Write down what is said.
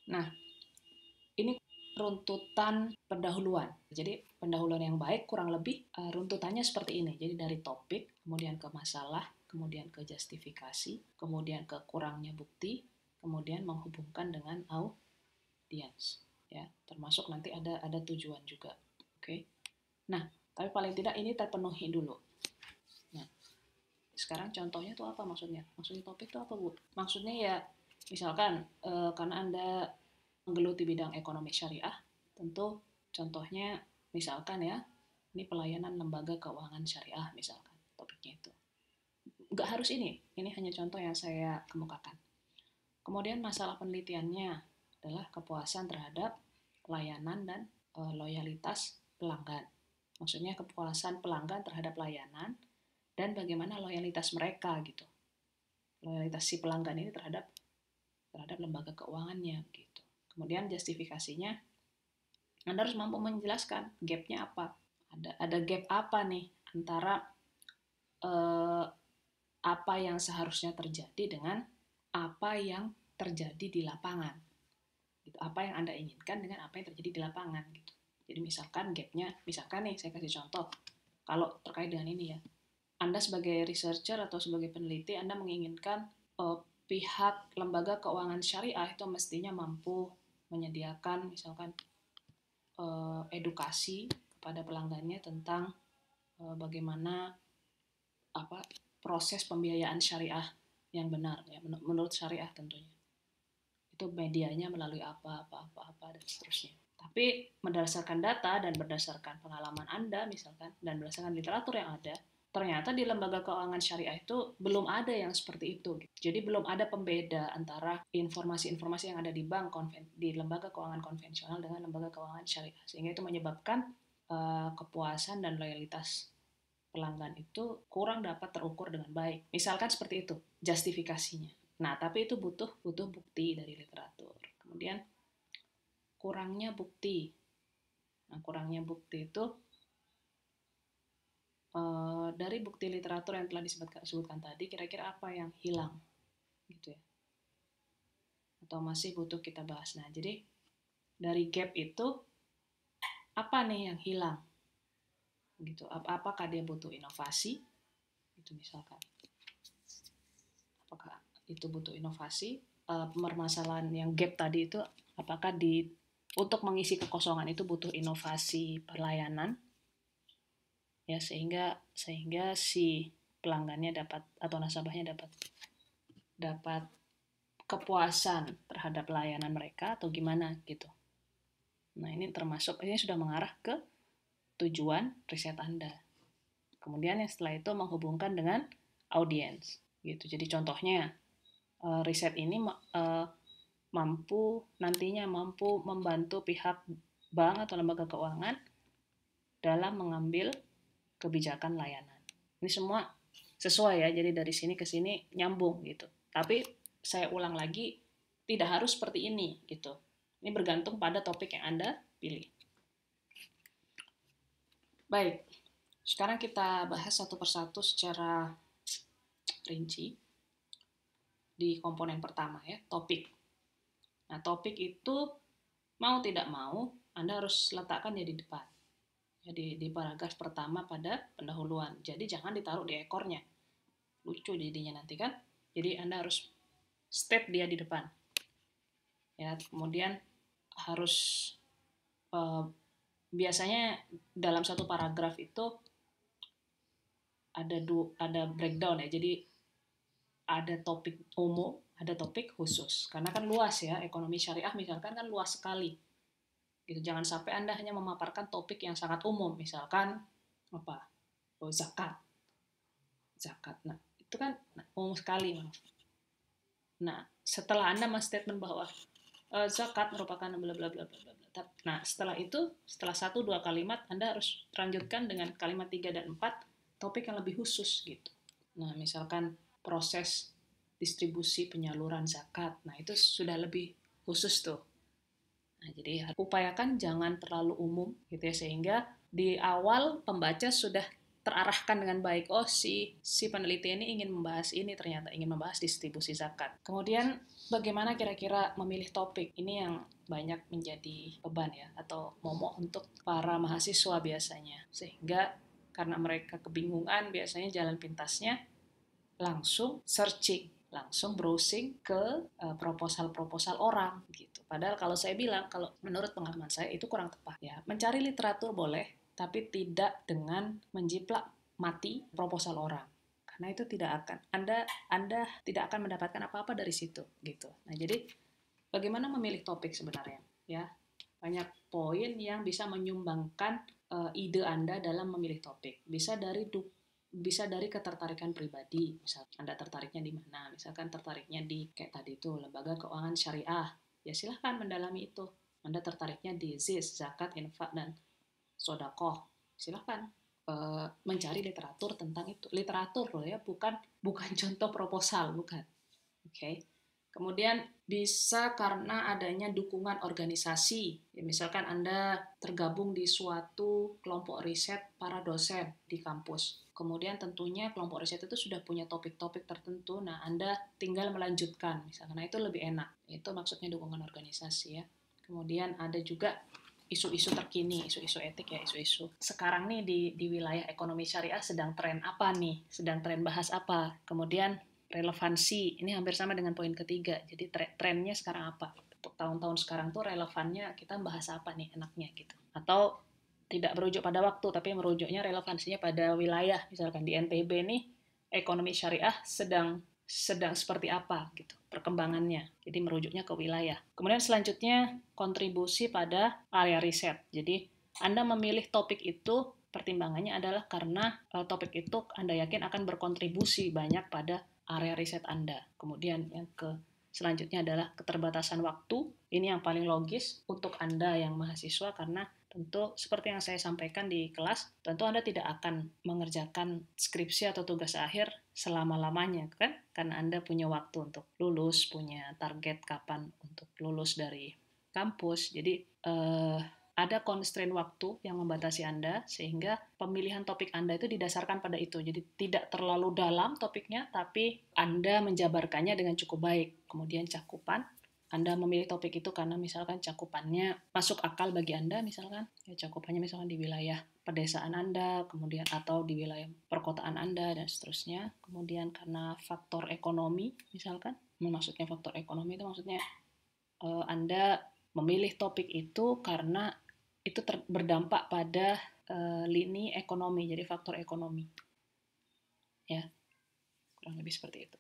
Nah, ini runtutan pendahuluan. Jadi pendahuluan yang baik kurang lebih runtutannya seperti ini. Jadi dari topik, kemudian ke masalah, kemudian ke justifikasi, kemudian ke kurangnya bukti, kemudian menghubungkan dengan audiens. Ya, termasuk nanti ada tujuan juga. Oke. Nah, tapi paling tidak ini terpenuhi dulu. Nah, sekarang contohnya itu apa maksudnya? Maksudnya topik itu apa, Bu? Maksudnya ya misalkan karena Anda menggeluti bidang ekonomi syariah, tentu contohnya misalkan ya, ini pelayanan lembaga keuangan syariah misalkan topiknya itu. Nggak harus ini hanya contoh yang saya kemukakan. Kemudian masalah penelitiannya adalah kepuasan terhadap layanan dan loyalitas pelanggan. Maksudnya kepuasan pelanggan terhadap layanan dan bagaimana loyalitas mereka gitu. Loyalitas si pelanggan ini terhadap terhadap lembaga keuangannya gitu. Kemudian justifikasinya Anda harus mampu menjelaskan gap-nya apa. Ada gap apa nih antara eh, apa yang seharusnya terjadi dengan apa yang terjadi di lapangan. Gitu. Apa yang Anda inginkan dengan apa yang terjadi di lapangan gitu. Jadi misalkan gap-nya, misalkan nih saya kasih contoh, kalau terkait dengan ini ya, Anda sebagai researcher atau sebagai peneliti, Anda menginginkan pihak lembaga keuangan syariah itu mestinya mampu menyediakan misalkan edukasi kepada pelanggannya tentang bagaimana apa proses pembiayaan syariah yang benar ya menurut syariah tentunya. Itu medianya melalui apa dan seterusnya. Tapi berdasarkan data dan berdasarkan pengalaman Anda misalkan dan berdasarkan literatur yang ada, ternyata di lembaga keuangan syariah itu belum ada yang seperti itu. Jadi belum ada pembeda antara informasi-informasi yang ada di bank di lembaga keuangan konvensional dengan lembaga keuangan syariah. Sehingga itu menyebabkan kepuasan dan loyalitas pelanggan itu kurang dapat terukur dengan baik. Misalkan seperti itu justifikasinya. Nah, tapi itu butuh bukti dari literatur. Kemudian kurangnya bukti. Nah, kurangnya bukti itu dari bukti literatur yang telah disebutkan tadi, kira-kira apa yang hilang, gitu ya? Atau masih butuh kita bahas. Nah, jadi dari gap itu apa nih yang hilang, gitu? Apakah dia butuh inovasi, itu misalkan? Apakah itu butuh inovasi? Permasalahan yang gap tadi itu, apakah untuk mengisi kekosongan itu butuh inovasi pelayanan? Ya sehingga si pelanggannya dapat atau nasabahnya dapat kepuasan terhadap layanan mereka atau gimana gitu. Nah, ini sudah mengarah ke tujuan riset Anda. Kemudian yang setelah itu menghubungkan dengan audiens gitu. Jadi contohnya riset ini nantinya mampu membantu pihak bank atau lembaga keuangan dalam mengambil kebijakan layanan. Ini semua sesuai ya, jadi dari sini ke sini nyambung gitu. Tapi saya ulang lagi, tidak harus seperti ini gitu. Ini bergantung pada topik yang Anda pilih. Baik, sekarang kita bahas satu persatu secara rinci di komponen pertama ya, topik. Nah, topik itu mau tidak mau Anda harus letakkan ya di depan. Ya, di paragraf pertama pada pendahuluan. Jadi jangan ditaruh di ekornya. Lucu jadinya nanti kan. Jadi Anda harus step dia di depan. Ya, kemudian harus biasanya dalam satu paragraf itu ada breakdown ya. Jadi ada topik umum, ada topik khusus. Karena kan luas ya, ekonomi syariah misalkan kan luas sekali. Gitu. Jangan sampai Anda hanya memaparkan topik yang sangat umum, misalkan apa? Oh, zakat. Zakat. Nah, itu kan umum sekali. Nah, setelah Anda men-statement bahwa zakat merupakan bla bla bla bla bla. Nah, setelah itu, setelah 1-2 kalimat, Anda harus lanjutkan dengan kalimat 3 dan 4 topik yang lebih khusus gitu. Nah, misalkan proses distribusi penyaluran zakat. Nah, itu sudah lebih khusus tuh. Nah, jadi upayakan jangan terlalu umum gitu ya sehingga di awal pembaca sudah terarahkan dengan baik. Oh, si peneliti ini ingin membahas ini, ternyata ingin membahas distribusi zakat. Kemudian bagaimana kira-kira memilih topik? Ini yang banyak menjadi beban ya, atau momok untuk para mahasiswa biasanya. Sehingga karena mereka kebingungan, biasanya jalan pintasnya langsung searching, langsung browsing ke proposal-proposal orang gitu. Padahal kalau saya bilang, kalau menurut pengalaman saya itu kurang tepat ya. Mencari literatur boleh, tapi tidak dengan menjiplak mati proposal orang. Karena itu tidak akan Anda tidak akan mendapatkan apa-apa dari situ gitu. Nah, jadi bagaimana memilih topik sebenarnya ya? Banyak poin yang bisa menyumbangkan ide Anda dalam memilih topik. Bisa dari ketertarikan pribadi, misal Anda tertariknya di mana, misalkan tertariknya di kayak tadi itu lembaga keuangan syariah, ya silahkan mendalami itu. Anda tertariknya di ZIS, zakat, infak, dan sodakoh, silahkan mencari literatur tentang itu. Literatur loh ya, bukan contoh proposal, bukan. Oke. Kemudian bisa karena adanya dukungan organisasi. Ya, misalkan Anda tergabung di suatu kelompok riset para dosen di kampus. Kemudian tentunya kelompok riset itu sudah punya topik-topik tertentu. Nah, Anda tinggal melanjutkan. Misalkan, nah itu lebih enak. Itu maksudnya dukungan organisasi ya. Kemudian ada juga isu-isu terkini, isu-isu etik ya, isu-isu. Sekarang nih di wilayah ekonomi syariah sedang tren apa nih? Sedang tren bahas apa? Kemudian relevansi, ini hampir sama dengan poin ketiga. Jadi trennya sekarang apa? Untuk tahun-tahun sekarang tuh relevannya kita bahas apa nih enaknya gitu. Atau tidak merujuk pada waktu, tapi merujuknya relevansinya pada wilayah. Misalkan di NTB nih, ekonomi syariah sedang seperti apa gitu perkembangannya. Jadi merujuknya ke wilayah. Kemudian selanjutnya kontribusi pada area riset. Jadi Anda memilih topik itu pertimbangannya adalah karena topik itu Anda yakin akan berkontribusi banyak pada area riset Anda. Kemudian yang selanjutnya adalah keterbatasan waktu. Ini yang paling logis untuk Anda yang mahasiswa karena tentu seperti yang saya sampaikan di kelas, tentu Anda tidak akan mengerjakan skripsi atau tugas akhir selama-lamanya kan? Karena Anda punya waktu untuk lulus, punya target kapan untuk lulus dari kampus. Jadi ada constraint waktu yang membatasi Anda, sehingga pemilihan topik Anda itu didasarkan pada itu. Jadi tidak terlalu dalam topiknya, tapi Anda menjabarkannya dengan cukup baik. Kemudian cakupan, Anda memilih topik itu karena misalkan cakupannya masuk akal bagi Anda, misalkan ya cakupannya misalkan di wilayah pedesaan Anda, kemudian atau di wilayah perkotaan Anda dan seterusnya. Kemudian karena faktor ekonomi, misalkan, maksudnya faktor ekonomi itu maksudnya Anda memilih topik itu karena itu berdampak pada lini ekonomi, jadi faktor ekonomi. Ya, kurang lebih seperti itu.